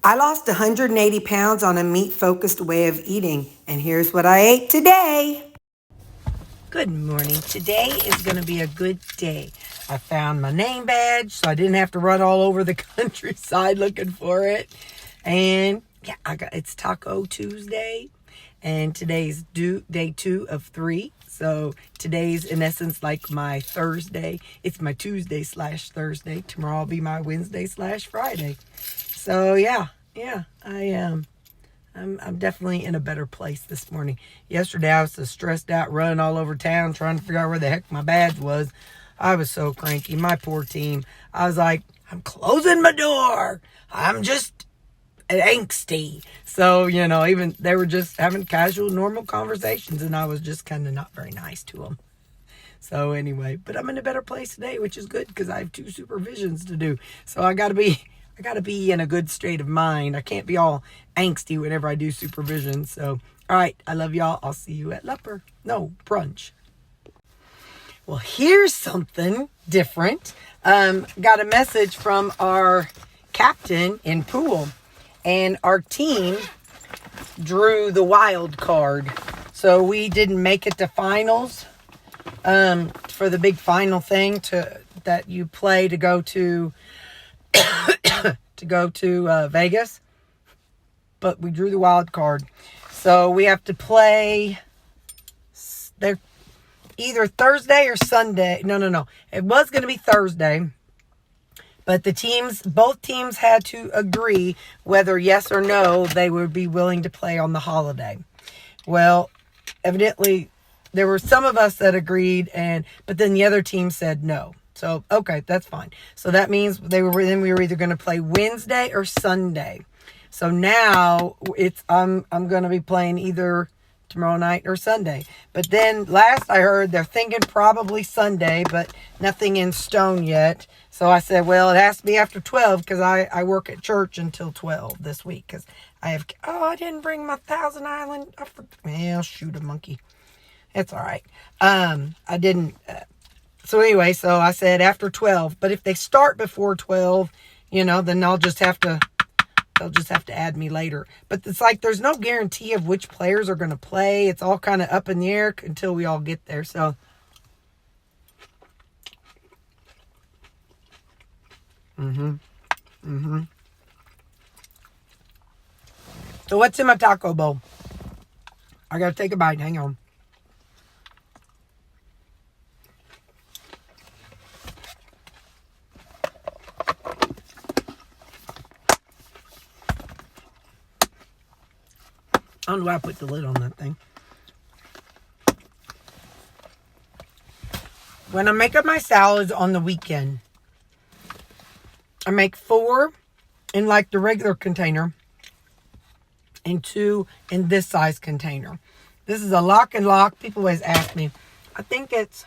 I lost 180 pounds on a meat-focused way of eating, and here's what I ate today. Good morning. Today is going to be a good day. I found my name badge, so I didn't have to run all over the countryside looking for it. And yeah, it's Taco Tuesday, and today's day 2 of 3. So today's in essence like my Thursday. It's my Tuesday/Thursday. Tomorrow will be my Wednesday/Friday. So yeah, I'm definitely in a better place this morning. Yesterday I was so stressed out, running all over town, trying to figure out where the heck my badge was. I was so cranky. My poor team. I was like, I'm closing my door. I'm just angsty. So, even they were just having casual, normal conversations, and I was just kind of not very nice to them. So anyway, but I'm in a better place today, which is good because I have 2 supervisions to do. So I got to be in a good state of mind. I can't be all angsty whenever I do supervision. So, all right, I love y'all. I'll see you at brunch. Well, here's something different. Got a message from our captain in pool, and our team drew the wild card. So we didn't make it to finals for the big final thing that you play to go to Vegas, but we drew the wild card. So we have to play there either Thursday or Sunday. No. It was going to be Thursday, but both teams had to agree whether yes or no they would be willing to play on the holiday. Well, evidently there were some of us that agreed, but then the other team said no. So, okay, that's fine. So that means we were either going to play Wednesday or Sunday. So now I'm going to be playing either tomorrow night or Sunday. But then last I heard they're thinking probably Sunday, but nothing in stone yet. So I said, well, it has to be after 12 because I work at church until 12 this week because I didn't bring my Thousand Island. Shoot a monkey. It's all right. I didn't. So anyway, so I said after 12, but if they start before 12, then they'll just have to add me later. But it's like, there's no guarantee of which players are going to play. It's all kind of up in the air until we all get there. So, So what's in my taco bowl? I got to take a bite. Hang on. I don't know why I put the lid on that thing. When I make up my salads on the weekend, I make 4 in like the regular container and 2 in this size container. This is a lock and lock. People always ask me. I think if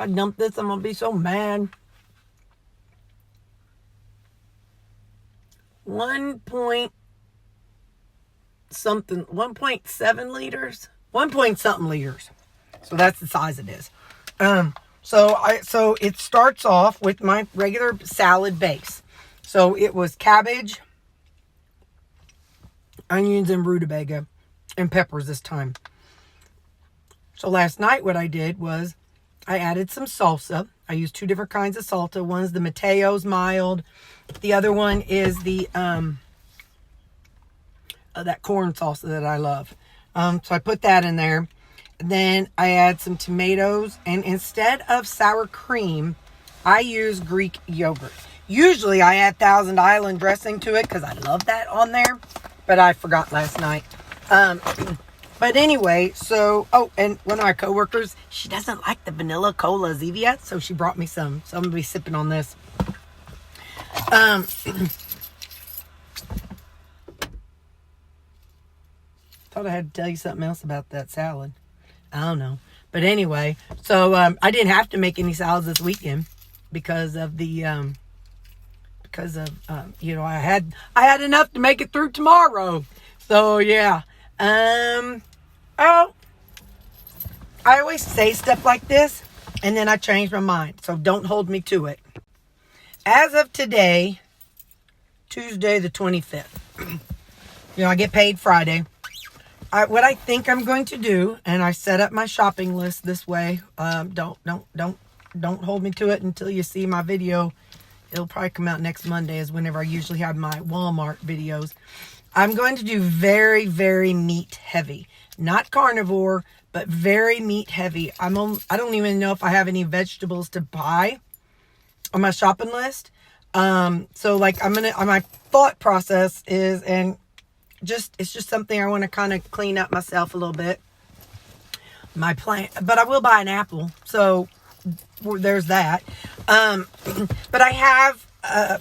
I dump this, I'm going to be so mad. 1.7 liters, 1 point something liters. So that's the size it is. So it starts off with my regular salad base. So it was cabbage, onions, and rutabaga, and peppers this time. So last night what I did was I added some salsa. I used 2 different kinds of salsa. One's the Mateo's mild. The other one is the that corn salsa that I love. So I put that in there. Then I add some tomatoes, and instead of sour cream, I use Greek yogurt. Usually I add Thousand Island dressing to it because I love that on there, but I forgot last night. But anyway, and one of my coworkers, she doesn't like the vanilla cola Zevia, so she brought me some. So I'm gonna be sipping on this. Thought I had to tell you something else about that salad. I don't know. But anyway, so I didn't have to make any salads this weekend because of I had enough to make it through tomorrow. So yeah. I always say stuff like this and then I change my mind. So don't hold me to it. As of today, Tuesday the 25th. I get paid Friday. What I think I'm going to do, and I set up my shopping list this way. Don't hold me to it until you see my video. It'll probably come out next Monday, is whenever I usually have my Walmart videos. I'm going to do very, very meat heavy. Not carnivore, but very meat heavy. I don't even know if I have any vegetables to buy on my shopping list. So like my thought process is, and it's just something I want to kind of clean up myself a little bit. My plan, but I will buy an apple. So there's that. But I have, a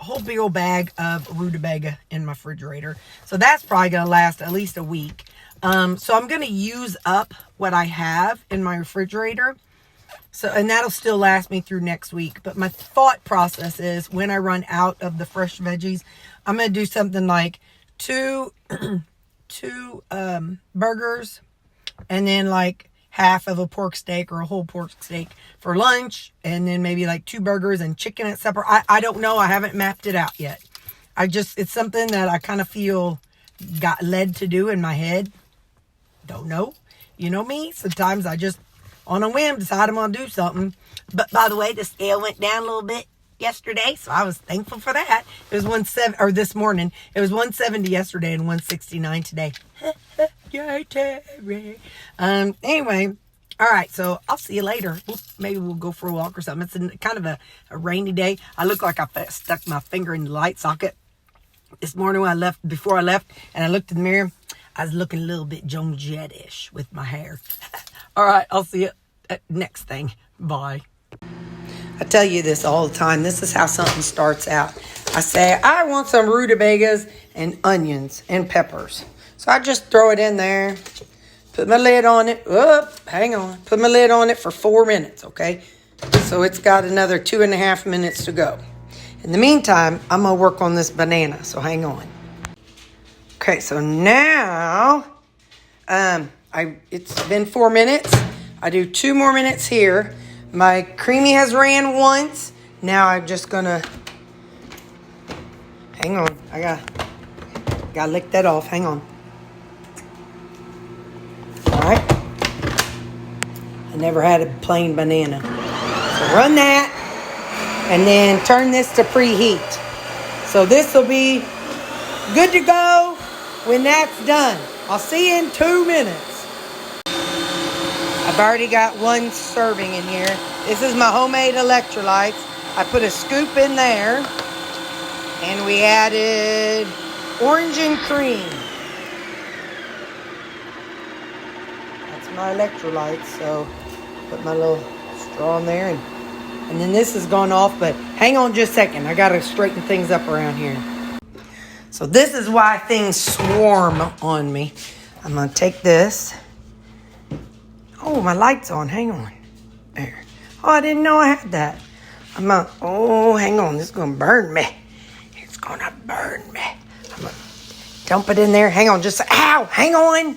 whole big old bag of rutabaga in my refrigerator. So that's probably going to last at least a week. So I'm going to use up what I have in my refrigerator. So, and that'll still last me through next week. But my thought process is, when I run out of the fresh veggies, I'm going to do something like two burgers, and then like half of a pork steak or a whole pork steak for lunch, and then maybe like 2 burgers and chicken at supper. I don't know. I haven't mapped it out yet. It's something that I kind of feel got led to do in my head. Don't know. You know me. Sometimes I just, on a whim, decide I'm going to do something. But by the way, the scale went down a little bit yesterday, so I was thankful for that. It was 170, or this morning. It was 170 yesterday and 169 today. Yay, Terri. Anyway, all right, so I'll see you later. Maybe we'll go for a walk or something. It's kind of a rainy day. I look like I stuck my finger in the light socket. This morning before I left, and I looked in the mirror, I was looking a little bit Joan Jett-ish with my hair. All right, I'll see you at next thing. Bye. I tell you this all the time. This is how something starts out. I say, I want some rutabagas and onions and peppers. So I just throw it in there, put my lid on it. Hang on. Put my lid on it for 4 minutes, okay? So it's got another 2.5 minutes to go. In the meantime, I'm going to work on this banana, so hang on. Okay, so now, it's been 4 minutes. I do 2 more minutes here. My creamy has ran once. Now I'm just gonna, hang on. I gotta lick that off. Hang on. All right. I never had a plain banana. So run that, and then turn this to preheat. So this will be good to go when that's done. I'll see you in 2 minutes. I've already got 1 serving in here. This is my homemade electrolytes. I put a scoop in there, and we added orange and cream. That's my electrolytes. So put my little straw in there, and then this has gone off, but hang on just a second. I got to straighten things up around here. So this is why things swarm on me. I'm going to take this. Oh, my light's on. Hang on. There. Oh, I didn't know I had that. Hang on. This is going to burn me. It's going to burn me. I'm going to dump it in there. Hang on. Ow! Hang on.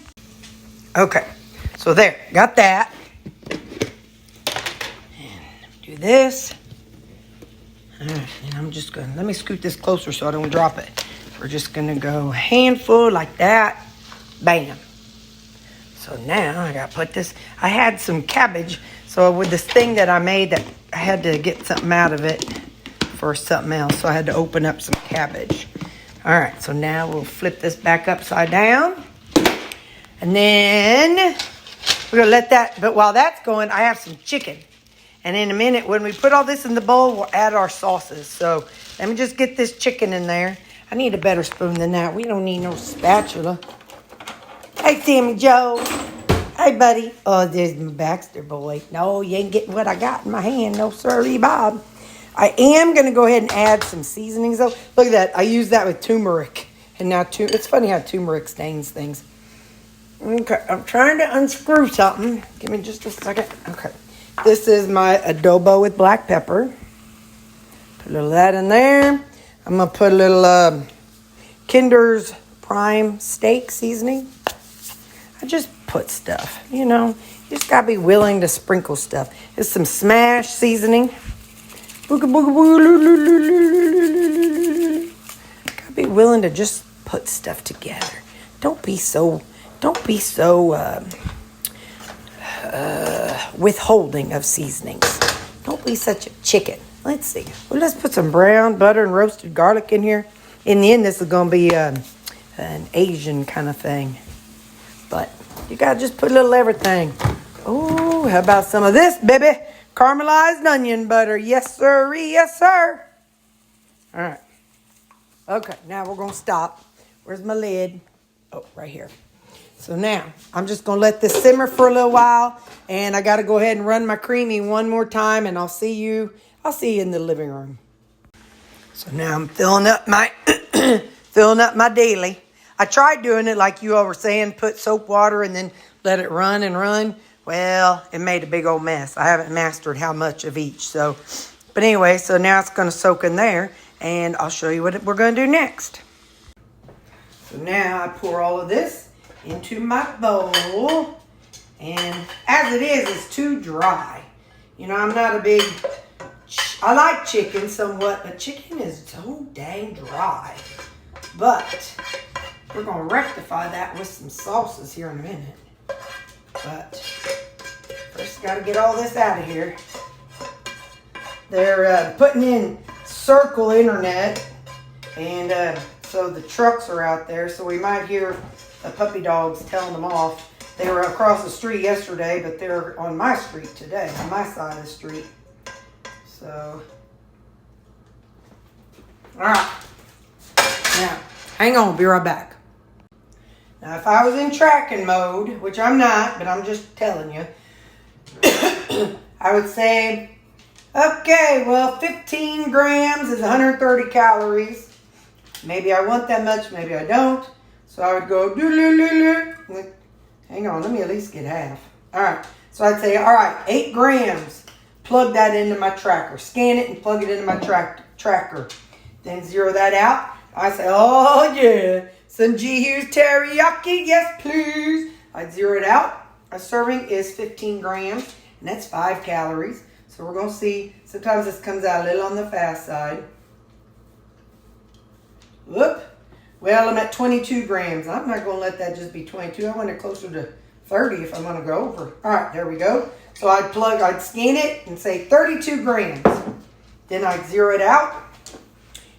Okay. So there. Got that. And do this. All right. And I'm just going to, let me scoot this closer so I don't drop it. We're just going to go a handful like that. Bam. So now I got to put this. I had some cabbage. So with this thing that I made, that I had to get something out of it for something else. So I had to open up some cabbage. All right. So now we'll flip this back upside down. And then we're going to let that. But while that's going, I have some chicken. And in a minute, when we put all this in the bowl, we'll add our sauces. So let me just get this chicken in there. I need a better spoon than that. We don't need no spatula. Hey, Sammy Joe. Hey, buddy. Oh, there's my Baxter boy. No, you ain't getting what I got in my hand. No, sorry, Bob. I am going to go ahead and add some seasonings, though. Look at that. I used that with turmeric. And now, it's funny how turmeric stains things. Okay, I'm trying to unscrew something. Give me just a second. Okay. This is my adobo with black pepper. Put a little of that in there. I'm going to put a little Kinder's Prime steak seasoning. I just put stuff, you know. You just got to be willing to sprinkle stuff. There's some smash seasoning. be willing to just put stuff together. Don't be so withholding of seasonings. Don't be such a chicken. Let's see. Well, let's put some brown butter and roasted garlic in here. In the end, this is going to be an Asian kind of thing. But you got to just put a little everything. Oh, how about some of this, baby? Caramelized onion butter. Yes, sir. Yes, sir. All right. Okay, now we're going to stop. Where's my lid? Oh, right here. So now, I'm just going to let this simmer for a little while. And I got to go ahead and run my creamy one more time. And I'll see you in the living room. So now I'm filling up my daily. I tried doing it like you all were saying, put soap water and then let it run and run. Well, it made a big old mess. I haven't mastered how much of each. So, but anyway, so now it's going to soak in there. And I'll show you what we're going to do next. So now I pour all of this into my bowl. And as it is, it's too dry. You know, I'm not a big... I like chicken somewhat, but chicken is so dang dry. But we're going to rectify that with some sauces here in a minute. But first, got to get all this out of here. They're putting in Circle Internet, and so the trucks are out there. So we might hear the puppy dogs telling them off. They were across the street yesterday, but they're on my street today, on my side of the street. So, all right. Now, hang on, be right back. Now, if I was in tracking mode, which I'm not, but I'm just telling you, I would say, okay, well, 15 grams is 130 calories. Maybe I want that much, maybe I don't. So I would go, hang on, let me at least get half. All right, so I'd say, all right, 8 grams. Plug that into my tracker. Scan it and plug it into my tracker. Then zero that out. I say, oh yeah, some G. Hughes teriyaki, yes please. I zero it out. A serving is 15 grams, and that's 5 calories. So we're going to see, sometimes this comes out a little on the fast side. Whoop. Well, I'm at 22 grams. I'm not going to let that just be 22. I want it closer to 30 if I'm going to go over. All right, there we go. So I'd scan it and say 32 grams. Then I'd zero it out.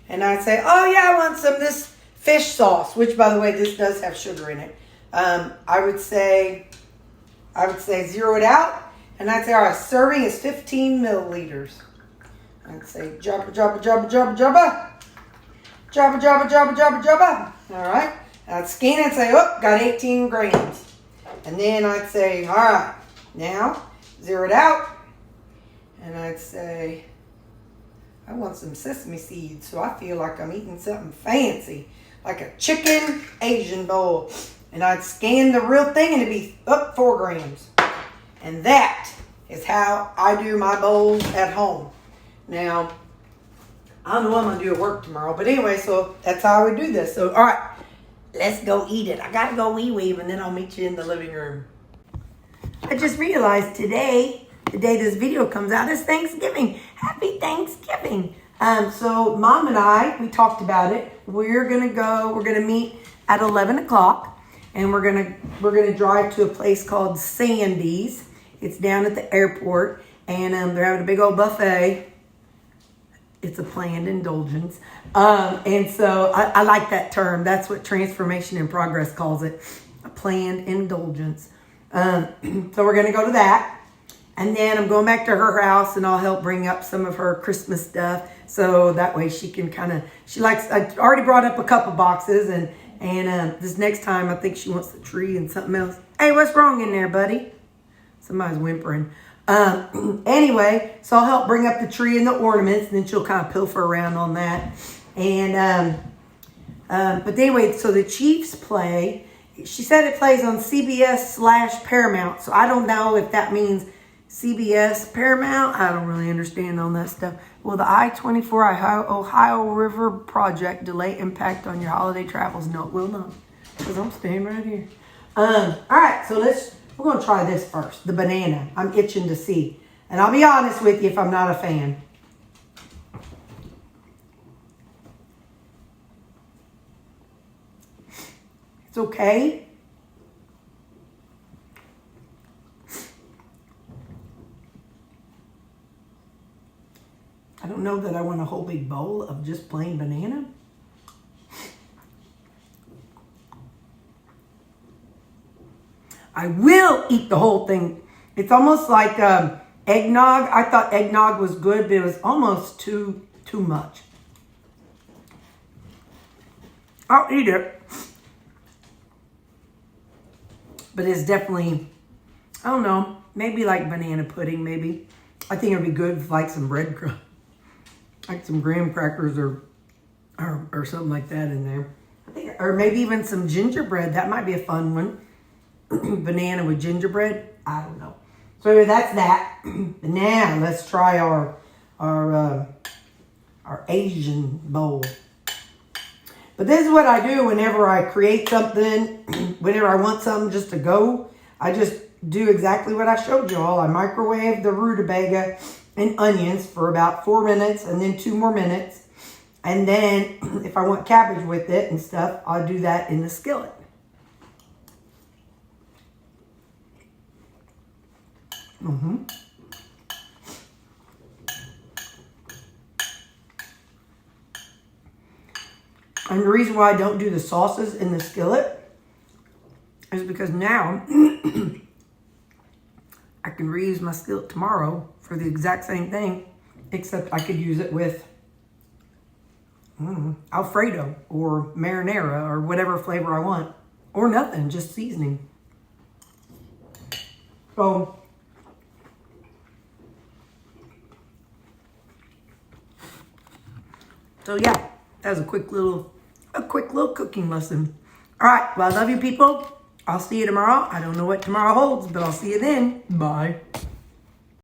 And I'd say, oh yeah, I want some of this fish sauce, which by the way, this does have sugar in it. I would say zero it out. And I'd say, all right, serving is 15 milliliters. I'd say jabba, jabba, jabba, jabba, jabba. Jabba, jabba, jabba, jabba, jabba. All right. I'd scan it and say, oh, got 18 grams. And then I'd say, all right, now zero it out. And I'd say, I want some sesame seeds. So I feel like I'm eating something fancy, like a chicken Asian bowl. And I'd scan the real thing and it'd be up 4 grams. And that is how I do my bowls at home. Now, I don't know what I'm going to do at work tomorrow. But anyway, so that's how I would do this. So, all right, let's go eat it. I got to go wee-weave and then I'll meet you in the living room. I just realized today, the day this video comes out, is Thanksgiving. Happy Thanksgiving. So Mom and I, we talked about it. We're going to meet at 11 o'clock. And we're gonna drive to a place called Sandy's. It's down at the airport. And they're having a big old buffet. It's a planned indulgence. And so I like that term. That's what Transformation in Progress calls it. A planned indulgence. So we're going to go to that. And then I'm going back to her house and I'll help bring up some of her Christmas stuff. So that way she can I already brought up a couple boxes and this next time I think she wants the tree and something else. Hey, what's wrong in there, buddy? Somebody's whimpering. Anyway, so I'll help bring up the tree and the ornaments, and then she'll kind of pilfer around on that. And but anyway, so the Chiefs play. She said it plays on CBS/Paramount. So I don't know if that means CBS Paramount. I don't really understand on that stuff. Will the I-24 Ohio River project delay impact on your holiday travels? No, it will not, because I'm staying right here. All right, so we're going to try this first, the banana. I'm itching to see. And I'll be honest with you if I'm not a fan. It's okay. I don't know that I want a whole big bowl of just plain banana. I will eat the whole thing. It's almost like eggnog. I thought eggnog was good, but it was almost too much. I'll eat it. But it's definitely, I don't know, maybe like banana pudding, maybe. I think it'd be good with like some breadcrumbs, like some graham crackers or something like that in there. I think, or maybe even some gingerbread. That might be a fun one. Banana with gingerbread. I don't know. So anyway, that's that. Now let's try our Asian bowl. But this is what I do whenever I create something, whenever I want something just to go. I just do exactly what I showed you all. I microwave the rutabaga and onions for about 4 minutes and then 2 more minutes. And then if I want cabbage with it and stuff, I'll do that in the skillet. And the reason why I don't do the sauces in the skillet is because now I can reuse my skillet tomorrow for the exact same thing, except I could use it with Alfredo or marinara or whatever flavor I want, or nothing, just seasoning. So yeah, that was a quick little cooking lesson. All right, well, I love you people. I'll see you tomorrow. I don't know what tomorrow holds, but I'll see you then. Bye.